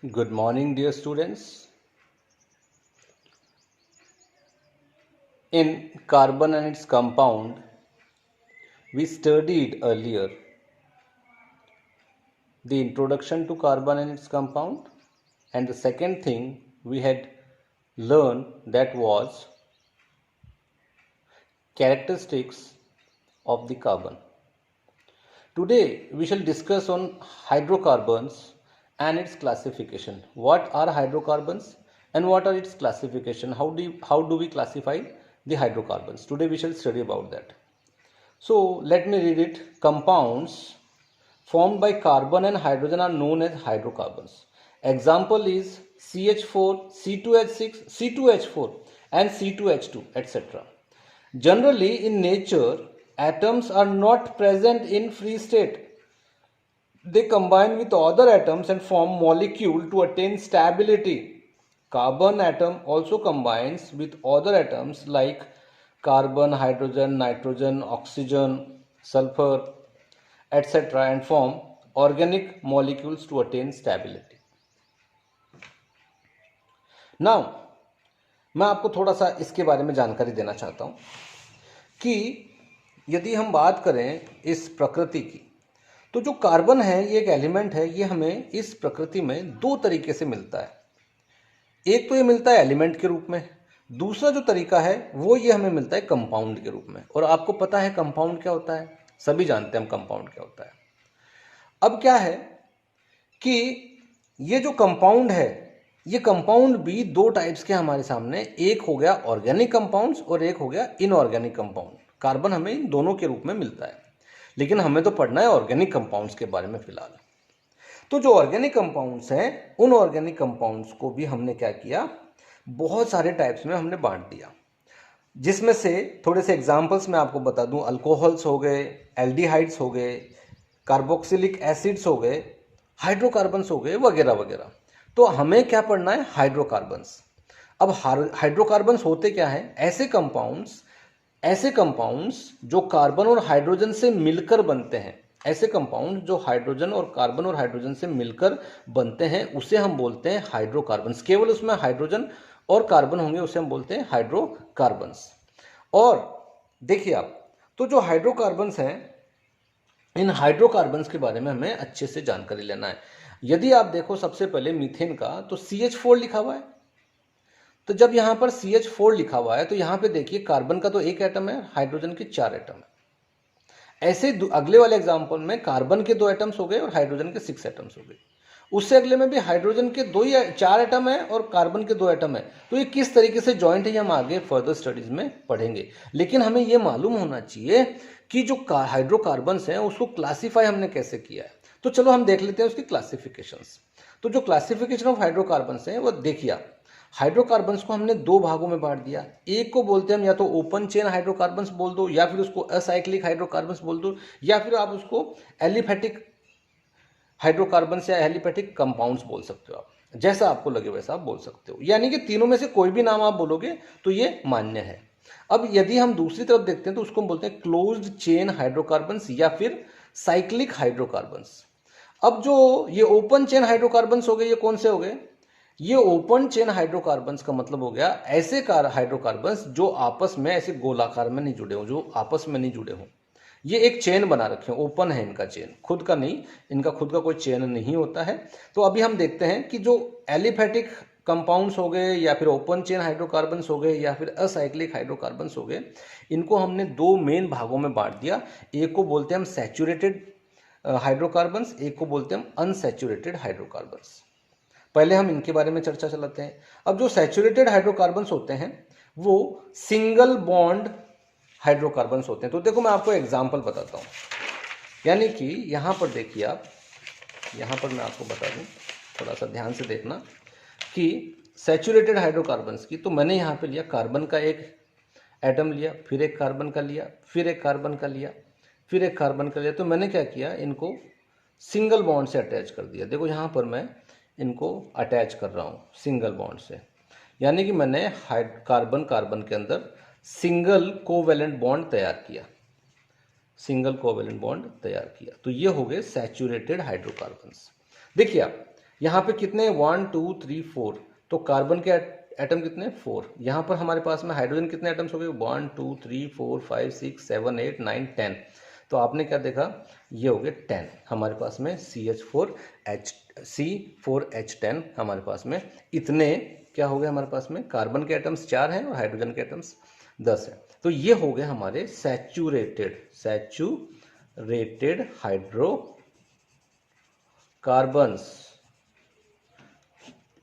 Good morning, dear students. In carbon and its compound, we studied earlier the introduction to carbon and its compound, and the second thing we had learned that was characteristics of the carbon. Today we shall discuss on hydrocarbons and its classification. What are hydrocarbons and what are its classification? How do we classify the hydrocarbons? Today we shall study about that. So let me read it. Compounds formed by carbon and hydrogen are known as hydrocarbons. Example is CH4, C2H6, C2H4 and C2H2, etc. Generally in nature, atoms are not present in free state. They combine with other atoms and form molecule to attain stability. Carbon atom also combines with other atoms like carbon, hydrogen, nitrogen, oxygen, sulfur, etc. and form organic molecules to attain stability. Now, मैं आपको थोड़ा सा इसके बारे में जानकारी देना चाहता हूं कि यदि हम बात करें इस प्रकृति की, तो जो कार्बन है ये एक एलिमेंट है, ये हमें इस प्रकृति में दो तरीके से मिलता है। एक तो ये मिलता है एलिमेंट के रूप में, दूसरा जो तरीका है वो ये हमें मिलता है कंपाउंड के रूप में। और आपको पता है कंपाउंड क्या होता है, सभी जानते हैं हम कंपाउंड क्या होता है। अब क्या है कि ये जो कंपाउंड है, ये कंपाउंड भी दो टाइप्स के हमारे सामने, एक हो गया ऑर्गेनिक कंपाउंड्स और एक हो गया इनऑर्गेनिक कंपाउंड। कार्बन हमें इन दोनों के रूप में मिलता है, लेकिन हमें तो पढ़ना है ऑर्गेनिक कंपाउंड्स के बारे में फिलहाल। तो जो ऑर्गेनिक कंपाउंड्स हैं, उन ऑर्गेनिक कंपाउंड्स को भी हमने क्या किया, बहुत सारे टाइप्स में हमने बांट दिया, जिसमें से थोड़े से एग्जांपल्स मैं आपको बता दूं। अल्कोहल्स हो गए, एल्डिहाइड्स हो गए, कार्बोक्सिलिक एसिड्स हो गए, हाइड्रोकार्बन्स हो गए, वगैरह वगैरह। तो हमें क्या पढ़ना है, हाइड्रोकार्बन्स। अब हाइड्रोकार्बन्स होते क्या है, ऐसे कंपाउंड्स जो कार्बन और हाइड्रोजन से मिलकर बनते हैं, ऐसे कंपाउंड जो हाइड्रोजन और कार्बन और हाइड्रोजन से मिलकर बनते हैं, उसे हम बोलते हैं हाइड्रोकार्बन्स। केवल उसमें हाइड्रोजन और कार्बन होंगे, उसे हम बोलते हैं हाइड्रोकार्बन्स। और देखिए आप, तो जो हाइड्रोकार्बन्स हैं, इन हाइड्रोकार्बन्स के बारे में हमें अच्छे से जानकारी लेना है। यदि आप देखो सबसे पहले मीथेन का, तो CH4 लिखा हुआ है। तो जब यहां पर CH4 लिखा हुआ है, तो यहां पे देखिए कार्बन का तो एक एटम है, हाइड्रोजन के 4 एटम है। ऐसे अगले वाले एग्जांपल में कार्बन के 2 एटम्स हो गए और हाइड्रोजन के 6 एटम्स हो गए। उससे अगले में भी हाइड्रोजन के 2 या 4 एटम है और कार्बन के 2 एटम है। तो ये किस तरीके से जॉइंट है, हम आगे फर्दर स्टडीज में पढ़ेंगे। लेकिन हमें यह मालूम होना चाहिए कि जो हाइड्रोकार्बन्स हैं उसको क्लासीफाई हमने कैसे किया है। तो चलो हम देख लेते हैं उसकी क्लासिफिकेशंस। तो जो क्लासिफिकेशन ऑफ हाइड्रोकार्बन्स हैं वो देखिए आप, हाइड्रोकार्बन्स को हमने दो भागों में बांट दिया। एक को बोलते हैं हम या तो ओपन चेन हाइड्रोकार्बन्स बोल दो, या फिर उसको असाइक्लिक हाइड्रोकार्बन्स बोल दो, या फिर आप उसको एलिफेटिक हाइड्रोकार्बन्स या एलिफेटिक कंपाउंड्स बोल सकते हो। आप जैसा आपको लगे वैसा आप बोल सकते हो, यानी कि तीनों में से कोई भी नाम आप बोलोगे तो ये मान्य है। अब यदि हम दूसरी तरफ देखते हैं तो उसको हम बोलते हैं क्लोज्ड चेन हाइड्रोकार्बन्स या फिर साइक्लिक हाइड्रोकार्बन्स। अब जो ये ओपन चेन हाइड्रोकार्बन्स हो गए, ये कौन से हो गए, ये ओपन चेन हाइड्रोकार्बन्स का मतलब हो गया ऐसे हाइड्रोकार्बन्स जो आपस में ऐसे गोलाकार में नहीं जुड़े हो, जो आपस में नहीं जुड़े हो। ये एक चेन बना रखे हैं, ओपन है इनका चेन, खुद का नहीं, इनका खुद का कोई चेन नहीं होता है। तो अभी हम देखते हैं कि जो एलिफेटिक कंपाउंड्स हो गए या फिर ओपन चेन हाइड्रोकार्बन्स हो गए या फिर असाइक्लिक हाइड्रोकार्बन्स हो गए, इनको हमने दो मेन भागों में बांट दिया। एक को बोलते हैं हम सैचुरेटेड हाइड्रोकार्बन्स, एक को बोलते हैं हम अनसैचुरेटेड हाइड्रोकार्बन्स। पहले हम इनके बारे में चर्चा चलाते हैं। अब जो सैचुरेटेड हाइड्रोकार्बन्स होते हैं वो सिंगल बॉन्ड हाइड्रोकार्बन्स होते हैं। तो देखो मैं आपको एग्जांपल बताता हूं, यानी कि यहां पर देखिए आप, यहां पर मैं आपको बता दूं, थोड़ा सा ध्यान से देखना कि सैचुरेटेड हाइड्रोकार्बन्स की, तो मैंने यहां पे लिया कार्बन का एक एटम लिया, फिर एक कार्बन का लिया, फिर एक कार्बन का लिया, फिर एक कार्बन का लिया। तो मैंने क्या किया, इनको सिंगल बॉन्ड से अटैच कर दिया। देखो यहां पर मैं इनको अटैच कर रहा हूं सिंगल बॉन्ड से, यानी कि मैंने कार्बन के अंदर सिंगल कोवेलेंट बॉन्ड तैयार किया, सिंगल कोवेलेंट बॉन्ड तैयार किया। तो ये हो गए सैचुरेटेड हाइड्रोकार्बन्स। देखिए आप, यहाँ पे कितने 1 2 3 4, तो कार्बन के एटम कितने 4। यहाँ पर हमारे पास में हाइड्रोजन कितने एटम्स हो गए 1 2 3 4 5 6 7 8 9 10, तो आपने क्या देखा ये हो गए 10 हमारे पास में C4H10 हमारे पास में इतने क्या हो गए हमारे पास में कार्बन के एटम्स 4 हैं और हाइड्रोजन के एटम्स 10 है। तो ये हो गए हमारे सैचुरेटेड हाइड्रोकार्बन्स।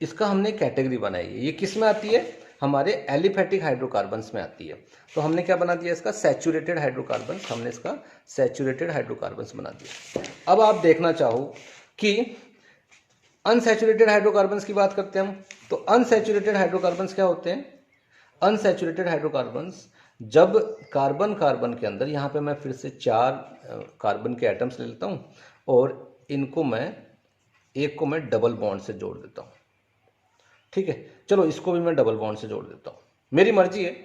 इसका हमने कैटेगरी बनाई है, ये किस में आती है हमारे एलिफेटिक हाइड्रोकार्बन्स में आती है। तो हमने क्या बना दिया इसका सैचुरेटेड हाइड्रोकार्बन्स, हमने इसका सैचुरेटेड हाइड्रोकार्बन्स बना दिया। अब आप देखना चाहो कि अनसैचुरेटेड हाइड्रोकार्बन्स की बात करते हैं हम, तो अनसैचुरेटेड हाइड्रोकार्बन्स क्या होते हैं। अनसैचुरेटेड हाइड्रोकार्बन्स जब कार्बन कार्बन के अंदर, यहाँ पे मैं फिर से 4 कार्बन के एटम्स ले लेता हूँ और इनको एक को मैं डबल बॉन्ड से जोड़ देता हूँ, ठीक है। चलो इसको भी मैं डबल बॉन्ड से जोड़ देता हूँ, मेरी मर्जी है।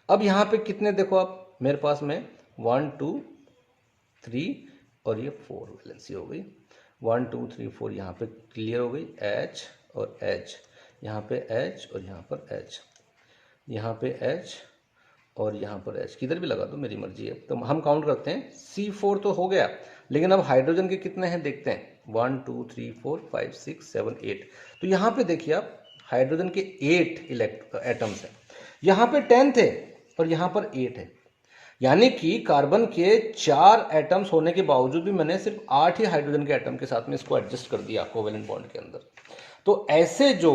अब यहाँ पे कितने देखो आप मेरे पास में 1 2 3 और ये 4 वैलेंसी हो गई। 1 2 3 4 यहाँ पे क्लियर हो गई, H और H, यहाँ पे H और यहाँ पर H, यहाँ पे H और यहाँ पर H, किधर भी लगा दो मेरी मर्जी है। तो हम काउंट करते हैं, C4 तो हो गया, लेकिन अब हाइड्रोजन के कितने हैं देखते हैं 1 2 3 4 5 6 7 8। तो यहाँ पे देखिए आप हाइड्रोजन के 8 एटम्स हैं, यहाँ पे 10 थे और यहाँ पर 8 है, यानी कि कार्बन के 4 एटम्स होने के बावजूद भी मैंने सिर्फ 8 ही हाइड्रोजन के एटम के साथ में इसको एडजस्ट कर दिया कोवेलेंट बॉन्ड के अंदर। तो ऐसे जो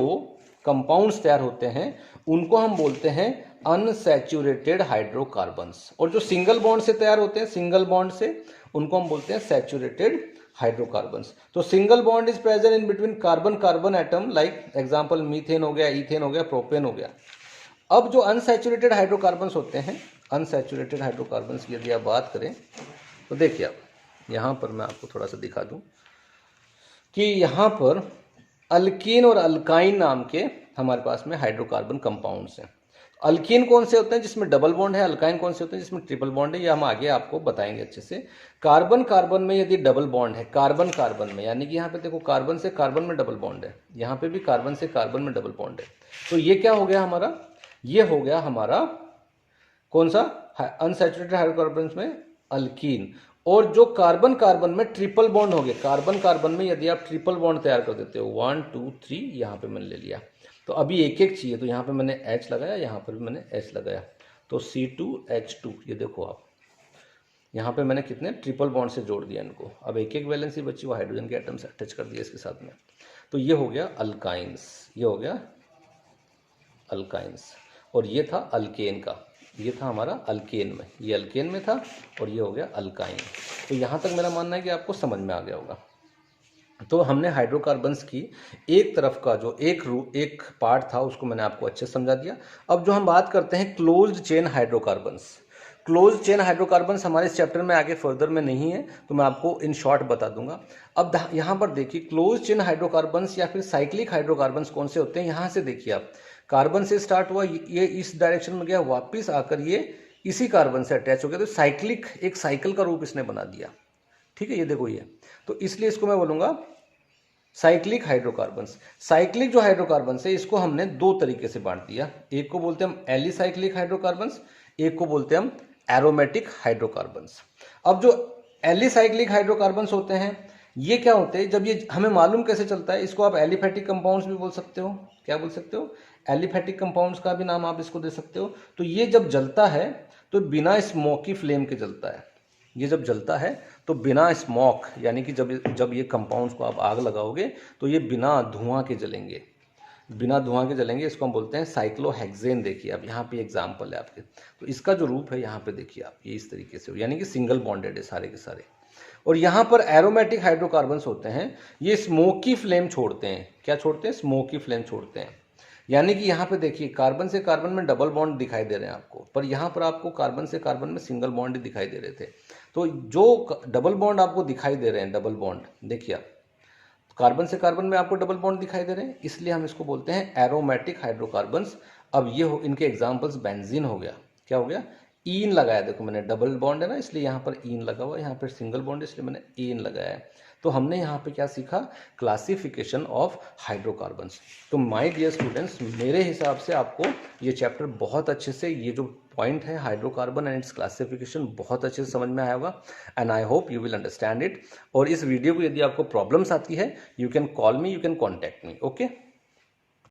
कंपाउंड्स तैयार होते हैं उनको हम बोलते हैं अनसैचुरेटेड हाइड्रोकार्बन्स, और जो सिंगल बॉन्ड से तैयार होते हैं सिंगल बॉन्ड से, उनको हम बोलते हैं सैचुरेटेड हाइड्रोकार्बन्स। तो single bond is present in between carbon carbon atom, like example methane हो गया, इथेन हो गया, प्रोपेन हो गया। अब जो अनसैचुरेटेड हाइड्रोकार्बन्स होते हैं, अनसैचुरेटेड हाइड्रोकार्बन्स की यदि आप बात करें तो देखिए आप यहाँ पर मैं आपको थोड़ा सा दिखा दूं कि यहाँ पर अल्कीन और अल्काइन नाम के हमारे पास में हाइड्रोकार्बन कंपाउंड्स हैं। अल्कीन कौन से होते हैं जिसमें डबल बॉन्ड है, अल्काइन कौन से होते हैं जिसमें ट्रिपल बॉन्ड है, ये हम आगे आपको बताएंगे अच्छे से। कार्बन कार्बन में यदि डबल बॉन्ड है, कार्बन कार्बन में, यानी कि यहाँ पे देखो कार्बन से कार्बन में डबल बॉन्ड है, यहाँ पे भी कार्बन से कार्बन में डबल बॉन्ड है, तो ये क्या हो गया हमारा, ये हो गया हमारा कौन सा अनसैचुरेटेड हाइड्रोकार्बन्स में अल्कीन। और जो कार्बन कार्बन में ट्रिपल बॉन्ड हो गए, कार्बन कार्बन में यदि आप ट्रिपल बॉन्ड तैयार कर देते हो 1 2 3, यहाँ पे मैंने ले लिया, तो अभी एक एक चाहिए, तो यहाँ पे मैंने H लगाया, यहाँ पर भी मैंने H लगाया, तो C2H2, ये देखो आप यहाँ पे मैंने कितने ट्रिपल बॉन्ड से जोड़ दिया इनको। अब एक एक वैलेंसी बची, वो हाइड्रोजन के एटम से अटैच कर दिया इसके साथ में, तो ये हो गया अल्काइंस, ये हो गया अल्काइंस। और ये था अल्केन का, ये था हमारा अल्केन में, ये अल्केन में था और ये हो गया अल्काइन। तो यहाँ तक मेरा मानना है कि आपको समझ में आ गया होगा। तो हमने हाइड्रोकार्बन्स की एक तरफ का जो एक पार्ट था उसको मैंने आपको अच्छे से समझा दिया। अब जो हम बात करते हैं closed chain hydrocarbons, close chain hydrocarbons हमारे इस चैप्टर में आगे फर्दर में नहीं है, तो मैं आपको इन शॉर्ट बता दूंगा। अब यहाँ पर देखिए क्लोज चेन हाइड्रोकार्बन्स या फिर साइक्लिक हाइड्रोकार्बन्स कौन से होते हैं, यहाँ से देखिए आप, कार्बन से स्टार्ट हुआ, ये इस डायरेक्शन में गया, वापिस आकर ये इसी कार्बन से अटैच हो गया, तो साइक्लिक, एक साइकिल का रूप इसने बना दिया, ठीक है, ये देखो ये, तो इसलिए इसको मैं बोलूंगा साइक्लिक हाइड्रोकार्बन्स। साइक्लिक जो हाइड्रोकार्बन्स है इसको हमने दो तरीके से बांट दिया, एक को बोलते हैं हम एलिसाइक्लिक हाइड्रोकार्बन्स, एक को बोलते हैं हम एरोमेटिक हाइड्रोकार्बन्स। अब जो एलिसाइक्लिक हाइड्रोकार्बन्स होते हैं ये क्या होते हैं, जब ये हमें मालूम कैसे चलता है, इसको आप एलिफेटिक कंपाउंड्स भी बोल सकते हो, क्या बोल सकते हो, एलिफेटिक कंपाउंड्स का भी नाम आप इसको दे सकते हो। तो ये जब जलता है तो बिना स्मोकी फ्लेम के जलता है, ये जब जलता है तो बिना स्मोक, यानी कि जब ये कंपाउंड्स को आप आग लगाओगे तो ये बिना धुआं के जलेंगे, बिना धुआं के जलेंगे, इसको हम बोलते हैं साइक्लोहेक्सेन। देखिए अब यहाँ पे एग्जाम्पल है आपके, तो इसका जो रूप है यहाँ पे देखिए आप, ये इस तरीके से हो, यानी कि सिंगल बॉन्डेड है सारे के सारे। और यहाँ पर एरोमेटिक हाइड्रोकार्बन्स होते हैं, ये स्मोकी फ्लेम छोड़ते हैं, क्या छोड़ते हैं, स्मोकी फ्लेम छोड़ते हैं। यानी कि यहाँ पे देखिए कार्बन से कार्बन में डबल बॉन्ड दिखाई दे रहे हैं आपको, पर यहाँ पर आपको कार्बन से कार्बन में सिंगल बॉन्ड दिखाई दे रहे थे। तो जो डबल बॉन्ड आपको दिखाई दे रहे हैं, डबल बॉन्ड देखिए आप, कार्बन से कार्बन में आपको डबल बॉन्ड दिखाई दे रहे हैं, इसलिए हम इसको बोलते हैं एरोमेटिक हाइड्रोकार्बन्स। अब ये इनके एग्जाम्पल्स बेंजीन हो गया, क्या हो गया, ईन लगाया, देखो मैंने डबल बॉन्ड है ना इसलिए यहाँ पर ईन लगा हुआ, यहाँ पर सिंगल बॉन्ड इसलिए मैंने ईन लगाया है। तो हमने यहाँ पे क्या सीखा, क्लासिफिकेशन ऑफ हाइड्रोकार्बन्स। तो माय डियर स्टूडेंट्स, मेरे हिसाब से आपको ये चैप्टर बहुत अच्छे से, ये जो पॉइंट है हाइड्रोकार्बन एंड इट्स क्लासिफिकेशन, बहुत अच्छे से समझ में आया होगा and I hope you will understand it. और इस वीडियो को यदि आपको प्रॉब्लम्स आती है, you can call me, you can contact me, okay.